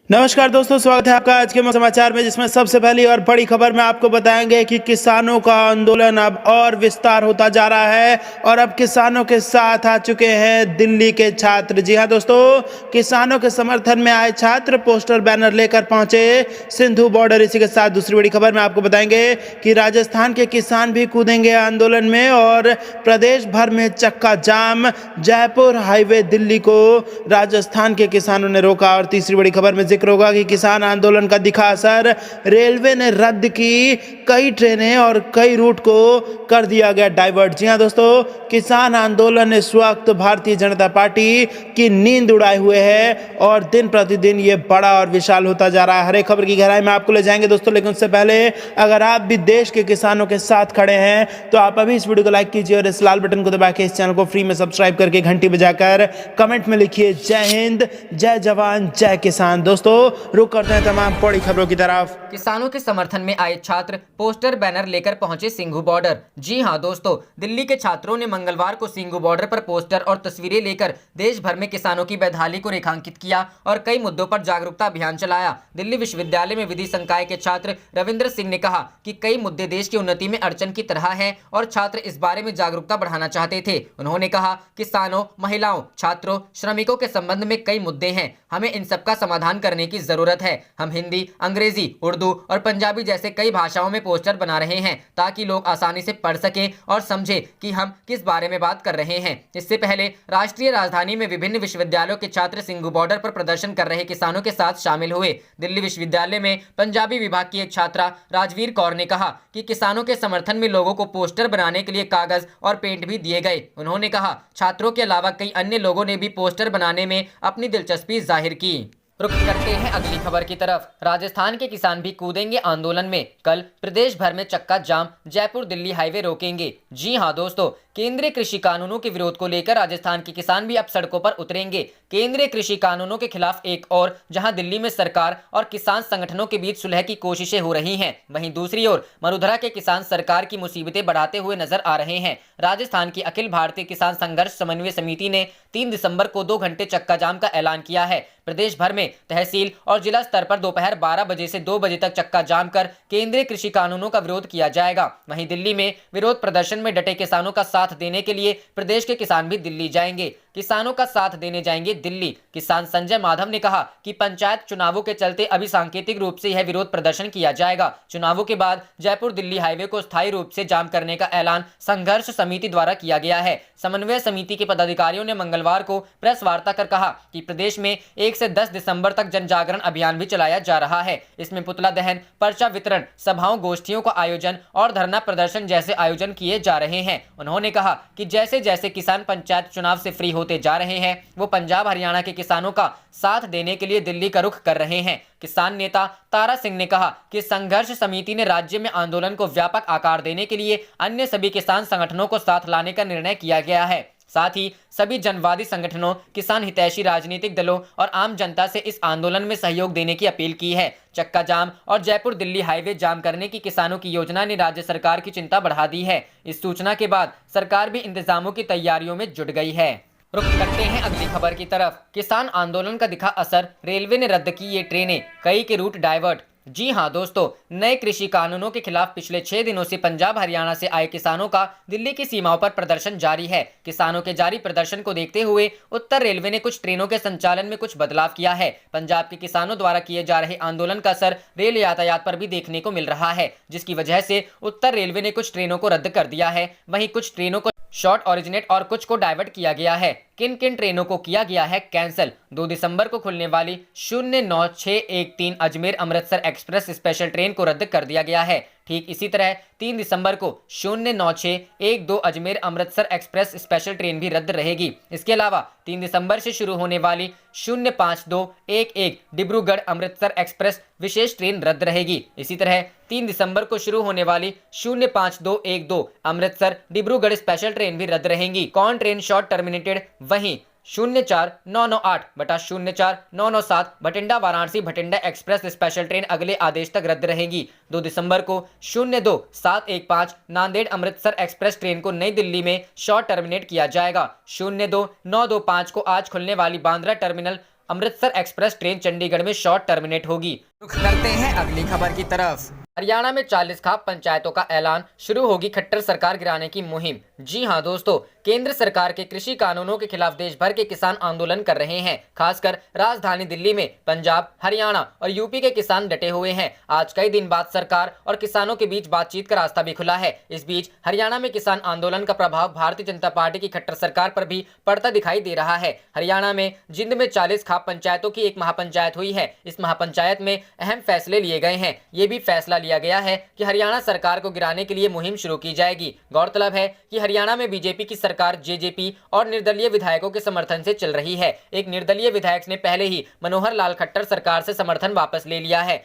नमस्कार दोस्तों, स्वागत है आपका आज के समाचार में, जिसमें सबसे पहली और बड़ी खबर में आपको बताएंगे कि किसानों का आंदोलन अब और विस्तार होता जा रहा है और अब किसानों के साथ आ चुके हैं दिल्ली के छात्र। जी हां दोस्तों, किसानों के समर्थन में आए छात्र पोस्टर बैनर लेकर पहुंचे सिंधु बॉर्डर। इसी के साथ दूसरी बड़ी खबर में आपको बताएंगे कि राजस्थान के किसान भी कूदेंगे आंदोलन में और प्रदेश भर में चक्का जाम। जयपुर हाईवे दिल्ली को राजस्थान के किसानों ने रोका। और तीसरी बड़ी खबर में जिक्र होगा कि किसान आंदोलन का दिखा असर, रेलवे ने रद्द की कई ट्रेनें और कई रूट को कर दिया गया डाइवर्ट। जी हां दोस्तों, किसान आंदोलन इस वक्त भारतीय जनता पार्टी की नींद उड़ाए हुए है और दिन प्रतिदिन ये बड़ा और विशाल होता जा रहा है। हर एक खबर की गहराई में आपको ले जाएंगे दोस्तों, लेकिन उससे पहले अगर आप भी देश के किसानों के साथ खड़े हैं तो आप अभी इस वीडियो को लाइक कीजिए और इस लाल बटन को दबा के इस चैनल को फ्री में सब्सक्राइब करके घंटी बजाकर कमेंट में लिखिए जय हिंद, जय जवान, जय किसान। दोस्तों रुक करते हैं तमाम बड़ी खबरों की तरफ। किसानों के समर्थन में आए छात्र पोस्टर बैनर लेकर पहुंचे सिंघू बॉर्डर। जी हां दोस्तों, दिल्ली के छात्रों ने मंगलवार को सिंघू बॉर्डर पर पोस्टर और तस्वीरें लेकर देश भर में किसानों की बेदहाली को रेखांकित किया और कई मुद्दों पर जागरूकता अभियान चलाया। दिल्ली विश्वविद्यालय में विधि संकाय के छात्र रविंद्र सिंह ने कहा कि कई मुद्दे देश की उन्नति में अड़चन की तरह है और छात्र इस बारे में जागरूकता बढ़ाना चाहते थे। उन्होंने कहा, किसानों, महिलाओं, छात्रों, श्रमिकों के संबंध में कई मुद्दे हैं, हमें इन सबका समाधान करने की जरूरत है। हम हिंदी, अंग्रेजी, उर्दू और पंजाबी जैसे कई भाषाओं में पोस्टर बना रहे हैं ताकि लोग आसानी से पढ़ सकें और समझें कि हम किस बारे में बात कर रहे हैं। इससे पहले राष्ट्रीय राजधानी में विभिन्न विश्वविद्यालयों के छात्र सिंघू बॉर्डर पर प्रदर्शन कर रहे किसानों के साथ शामिल हुए। दिल्ली विश्वविद्यालय में पंजाबी विभाग की एक छात्रा राजवीर कौर ने कहा कि किसानों के समर्थन में लोगों को पोस्टर बनाने के लिए कागज और पेंट भी दिए गए। उन्होंने कहा, छात्रों के अलावा कई अन्य लोगों ने भी पोस्टर बनाने में अपनी दिलचस्पी जाहिर की। रुक करते हैं अगली खबर की तरफ। राजस्थान के किसान भी कूदेंगे आंदोलन में, कल प्रदेश भर में चक्का जाम, जयपुर दिल्ली हाईवे रोकेंगे। जी हां दोस्तों, केंद्रीय कृषि कानूनों के विरोध को लेकर राजस्थान के किसान भी अब सड़कों पर उतरेंगे। केंद्रीय कृषि कानूनों के खिलाफ एक और जहां दिल्ली में सरकार और किसान संगठनों के बीच सुलह की कोशिशें हो रही हैं, वहीं दूसरी ओर मरुधरा के किसान सरकार की मुसीबतें बढ़ाते हुए नजर आ रहे हैं। राजस्थान की अखिल भारतीय किसान संघर्ष समन्वय समिति ने 3 दिसंबर को 2 घंटे चक्का जाम का ऐलान किया है। प्रदेश भर में तहसील और जिला स्तर पर दोपहर 12 बजे से 2 बजे तक चक्का जाम कर केंद्रीय कृषि कानूनों का विरोध किया जाएगा। वहीं दिल्ली में विरोध प्रदर्शन में डटे किसानों का साथ देने के लिए प्रदेश के किसान भी दिल्ली जाएंगे। किसानों का साथ देने जाएंगे दिल्ली। किसान संजय माधव ने कहा कि पंचायत चुनावों के चलते अभी सांकेतिक रूप से यह विरोध प्रदर्शन किया जाएगा। चुनावों के बाद जयपुर दिल्ली हाईवे को स्थायी रूप से जाम करने का ऐलान संघर्ष समिति द्वारा किया गया है। समन्वय समिति के पदाधिकारियों ने मंगलवार को प्रेस वार्ता कर कहा कि प्रदेश में 1 से 10 दिसंबर तक जन जागरण अभियान भी चलाया जा रहा है। इसमें पुतला दहन, पर्चा वितरण, सभाओं, गोष्ठियों का आयोजन और धरना प्रदर्शन जैसे आयोजन किए जा रहे हैं। उन्होंने कहा कि जैसे जैसे किसान पंचायत चुनाव से फ्री होते जा रहे हैं, वो पंजाब हरियाणा के किसानों का साथ देने के लिए दिल्ली का रुख कर रहे हैं। किसान नेता तारा सिंह ने कहा कि संघर्ष समिति ने राज्य में आंदोलन को व्यापक आकार देने के लिए अन्य सभी किसान संगठनों को साथ लाने का निर्णय किया गया है। साथ ही सभी जनवादी संगठनों, किसान हितैषी राजनीतिक दलों और आम जनता से इस आंदोलन में सहयोग देने की अपील की है। चक्का जाम और जयपुर दिल्ली हाईवे जाम करने की किसानों की योजना ने राज्य सरकार की चिंता बढ़ा दी है। इस सूचना के बाद सरकार भी इंतजामों की तैयारियों में जुट गई है। रुक करते हैं अगली खबर की तरफ। किसान आंदोलन का दिखा असर, रेलवे ने रद्द की ये ट्रेनें, कई के रूट डाइवर्ट। जी हां दोस्तों, नए कृषि कानूनों के खिलाफ पिछले 6 दिनों से पंजाब हरियाणा से आए किसानों का दिल्ली की सीमाओं पर प्रदर्शन जारी है। किसानों के जारी प्रदर्शन को देखते हुए उत्तर रेलवे ने कुछ ट्रेनों के संचालन में कुछ बदलाव किया है। पंजाब के किसानों द्वारा किए जा रहे आंदोलन का असर रेल यातायात पर भी देखने को मिल रहा है, जिसकी वजह से उत्तर रेलवे ने कुछ ट्रेनों को रद्द कर दिया है। वहीं कुछ ट्रेनों को शॉर्ट ऑरिजिनेट और कुछ को डाइवर्ट किया गया है। किन किन ट्रेनों को किया गया है कैंसिल? 2 दिसंबर को खुलने वाली 09613 Ajmer Amritsar express special train को रद्द कर दिया गया है। ठीक इसी तरह 3 दिसंबर को 09612 Ajmer Amritsar express special train भी रद्द रहेगी। इसके अलावा 3 दिसंबर से शुरू होने वाली 05211 डिब्रूगढ़ अमृतसर एक्सप्रेस विशेष ट्रेन रद्द रहेगी। इसी तरह 3 दिसंबर को शुरू होने वाली 05212 अमृतसर डिब्रूगढ़ स्पेशल ट्रेन भी रद्द रहेंगी। कौन ट्रेन शॉर्ट टर्मिनेटेड? वहीं 04998/04997 Bathinda Varanasi Bathinda express special train अगले आदेश तक रद्द रहेगी। 2 दिसंबर को 02715 नांदेड़ अमृतसर एक्सप्रेस ट्रेन को नई दिल्ली में शॉर्ट टर्मिनेट किया जाएगा। 02925 को आज खुलने वाली Bandra terminal Amritsar express train Chandigarh में शॉर्ट टर्मिनेट होगी। रुख करते हैं अगली खबर की तरफ। हरियाणा में 40 खाप पंचायतों का ऐलान, शुरू होगी खट्टर सरकार गिराने की मुहिम। जी हां दोस्तों, केंद्र सरकार के कृषि कानूनों के खिलाफ देश भर के किसान आंदोलन कर रहे हैं। खासकर राजधानी दिल्ली में पंजाब, हरियाणा और यूपी के किसान डटे हुए हैं। आज कई दिन बाद सरकार और किसानों के बीच बातचीत का रास्ता भी खुला है। इस बीच हरियाणा में किसान आंदोलन का प्रभाव भारतीय जनता पार्टी की खट्टर सरकार पर भी पड़ता दिखाई दे रहा है। हरियाणा में जिंद में 40 खाप पंचायतों की एक महापंचायत हुई है। इस महापंचायत में अहम फैसले लिए गए हैं। ये भी फैसला लिया गया है कि हरियाणा सरकार को गिराने के लिए मुहिम शुरू की जाएगी। गौरतलब है कि हरियाणा में बीजेपी की सरकार जेजेपी और निर्दलीय विधायकों के समर्थन से चल रही है। एक निर्दलीय विधायक ने पहले ही मनोहर लाल खट्टर सरकार से समर्थन वापस ले लिया है।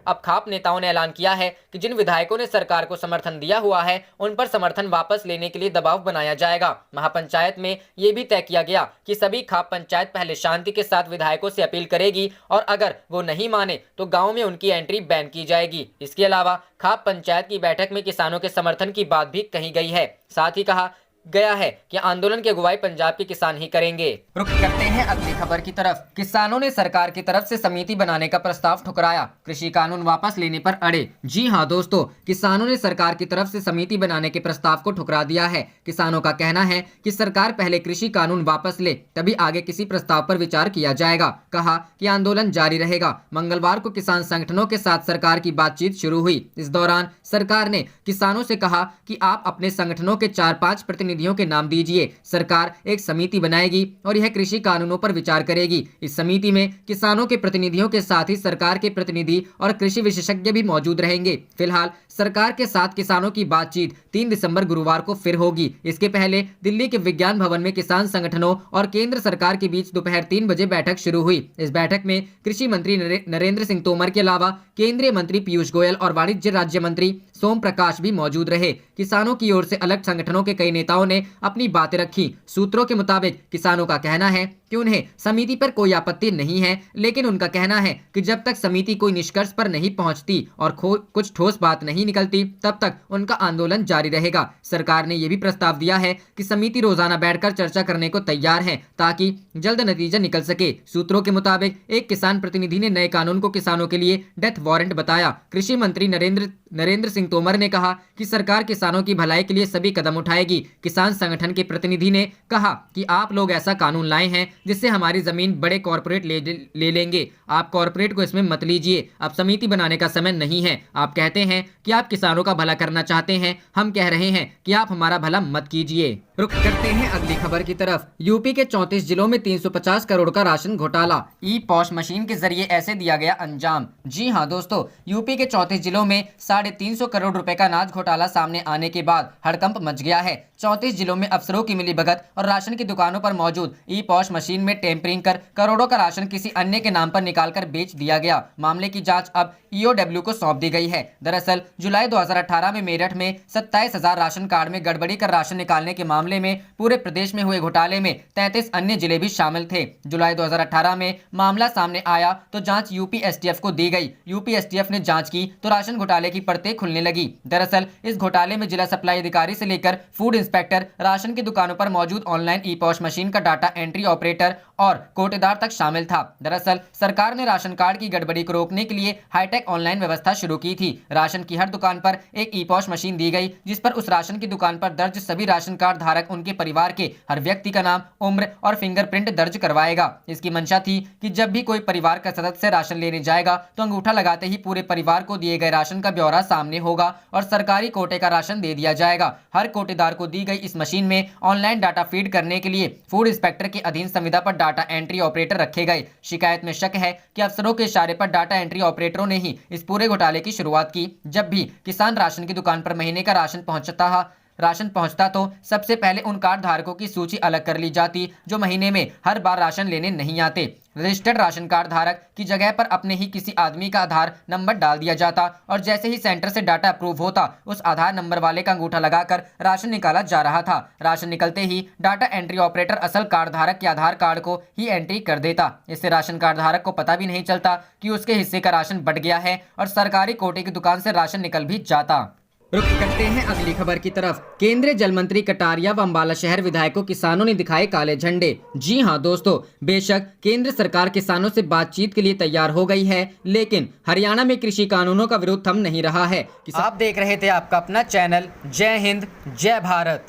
अब खाप नेताओं ने ऐलान किया है कि जिन विधायकों ने सरकार को समर्थन दिया हुआ है उन पर समर्थन वापस लेने के लिए दबाव बनाया जाएगा। महापंचायत में ये भी तय किया गया कि सभी खाप पंचायत पहले शांति के साथ विधायकों से अपील करेगी और अगर वो नहीं माने तो गांव में उनकी एंट्री बैन की जाएगी। इसके अलावा खाप पंचायत की बैठक में किसानों के समर्थन की बात भी कही गई है। साथ ही कहा गया है कि आंदोलन की अगुवाई पंजाब के किसान ही करेंगे। रुख करते हैं अगली खबर की तरफ। किसानों ने सरकार की तरफ से समिति बनाने का प्रस्ताव ठुकराया, कृषि कानून वापस लेने पर अड़े। जी हां दोस्तों, किसानों ने सरकार की तरफ से समिति बनाने के प्रस्ताव को ठुकरा दिया है। किसानों का कहना है कि सरकार पहले कृषि कानून वापस ले, तभी आगे किसी प्रस्ताव पर विचार किया जाएगा। कहा कि आंदोलन जारी रहेगा। मंगलवार को किसान संगठनों के साथ सरकार की बातचीत शुरू हुई। इस दौरान सरकार ने किसानों से कहा कि आप अपने संगठनों के 4-5 प्रतिनिधियों के नाम दीजिए। सरकार एक समिति बनाएगी और यह कृषि कानूनों पर विचार करेगी। इस समिति में किसानों के प्रतिनिधियों के साथ ही सरकार के प्रतिनिधि और कृषि विशेषज्ञ भी मौजूद रहेंगे। फिलहाल सरकार के साथ किसानों की बातचीत 3 दिसंबर गुरुवार को फिर होगी। इसके पहले दिल्ली के विज्ञान भवन में किसान संगठनों और केंद्र सरकार के बीच दोपहर 3 बजे बैठक शुरू हुई। इस बैठक में कृषि मंत्री नरेंद्र सिंह तोमर के अलावा केंद्रीय मंत्री पीयूष गोयल और वाणिज्य राज्य मंत्री सोम प्रकाश भी मौजूद रहे। किसानों की ओर से अलग संगठनों के कई नेताओं ने अपनी बातें रखी। सूत्रों के मुताबिक किसानों का कहना है कि उन्हें समिति पर कोई आपत्ति नहीं है, लेकिन उनका कहना है कि जब तक समिति कोई निष्कर्ष पर नहीं पहुंचती और कुछ ठोस बात नहीं निकलती, तब तक उनका आंदोलन जारी रहेगा। सरकार ने यह भी प्रस्ताव दिया है कि समिति रोजाना बैठकर चर्चा करने को तैयार है ताकि जल्द नतीजा निकल सके। सूत्रों के मुताबिक एक किसान प्रतिनिधि ने नए कानून को किसानों के लिए डेथ वारंट बताया। कृषि मंत्री नरेंद्र सिंह तोमर ने कहा कि सरकार किसानों की भलाई के लिए सभी कदम उठाएगी। किसान संगठन के प्रतिनिधि ने कहा कि आप लोग ऐसा कानून लाए हैं जिससे हमारी जमीन बड़े कॉरपोरेट ले लेंगे। आप कॉरपोरेट को इसमें मत लीजिए। अब समिति बनाने का समय नहीं है। आप कहते हैं कि आप किसानों का भला करना चाहते हैं, हम कह रहे हैं कि आप हमारा भला मत कीजिए। रुख करते हैं अगली खबर की तरफ। यूपी के 34 जिलों में 350 करोड़ का राशन घोटाला, ई पॉश मशीन के जरिए ऐसे दिया गया अंजाम। जी हां दोस्तों, यूपी के 34 जिलों में 350 करोड़ रुपए का अनाज घोटाला सामने आने के बाद हड़कंप मच गया है। 34 जिलों में अफसरों की मिलीभगत और राशन की दुकानों पर मौजूद ई पॉश मशीन में टेम्परिंग कर करोड़ों का राशन किसी अन्य के नाम पर निकालकर बेच दिया गया। मामले की जांच अब ईओडब्ल्यू को सौंप दी गई है। दरअसल जुलाई 2018 में मेरठ में 27,000 राशन कार्ड में गड़बड़ी कर राशन निकालने के मामले में पूरे प्रदेश में हुए घोटाले में 33 अन्य जिले भी शामिल थे। जुलाई 2018 में मामला सामने आया तो जांच यूपी एसटीएफ को दी गई। यूपी एसटीएफ ने जांच की तो राशन घोटाले की परतें खुलने लगी। दरअसल इस घोटाले में जिला सप्लाई अधिकारी से लेकर फूड इंस्पेक्टर, राशन की दुकानों पर मौजूद ऑनलाइन ई पॉश मशीन का डाटा एंट्री ऑपरेटर और कोटेदार तक शामिल था। दरअसल सरकार ने राशन कार्ड की गड़बड़ी को रोकने के लिए हाईटेक ऑनलाइन व्यवस्था शुरू की थी। राशन की हर दुकान पर एक ई पॉश मशीन दी गई जिस पर उस राशन की दुकान पर दर्ज सभी राशन कार्ड धारक उनके परिवार के हर व्यक्ति का नाम, उम्र और फिंगरप्रिंट दर्ज करवाएगा। इसकी मंशा थी कि जब भी कोई परिवार का सदस्य राशन लेने जाएगा तो अंगूठा लगाते ही पूरे परिवार को दिए गए राशन का ब्यौरा सामने होगा और सरकारी कोटे का राशन दे दिया जाएगा। हर कोटेदार को दी गई इस मशीन में ऑनलाइन डाटा फीड करने के लिए फूड इंस्पेक्टर के अधीन संविदा पर डाटा एंट्री ऑपरेटर रखे गए। शिकायत में शक है कि अफसरों के इशारे पर डाटा एंट्री ऑपरेटरों ने ही इस पूरे घोटाले की शुरुआत की। जब भी किसान राशन की दुकान पर महीने का राशन पहुंचता तो सबसे पहले उन कार्ड धारकों की सूची अलग कर ली जाती जो महीने में हर बार राशन लेने नहीं आते। रजिस्टर्ड राशन कार्ड धारक की जगह पर अपने ही किसी आदमी का आधार नंबर डाल दिया जाता और जैसे ही सेंटर से डाटा अप्रूव होता उस आधार नंबर वाले का अंगूठा लगाकर राशन निकाला जा रहा था। राशन निकलते ही डाटा एंट्री ऑपरेटर असल कार्ड धारक के आधार कार्ड को ही एंट्री कर देता। इससे राशन कार्ड धारक को पता भी नहीं चलता कि उसके हिस्से का राशन बट गया है और सरकारी कोटे की दुकान से राशन निकल भी जाता। रुक करते हैं अगली खबर की तरफ। केंद्रीय जल मंत्री कटारिया व अम्बाला शहर विधायक को किसानों ने दिखाए काले झंडे। जी हां दोस्तों, बेशक केंद्र सरकार किसानों से बातचीत के लिए तैयार हो गई है, लेकिन हरियाणा में कृषि कानूनों का विरोध थम नहीं रहा है। आप देख रहे थे आपका अपना चैनल जय हिंद जय भारत।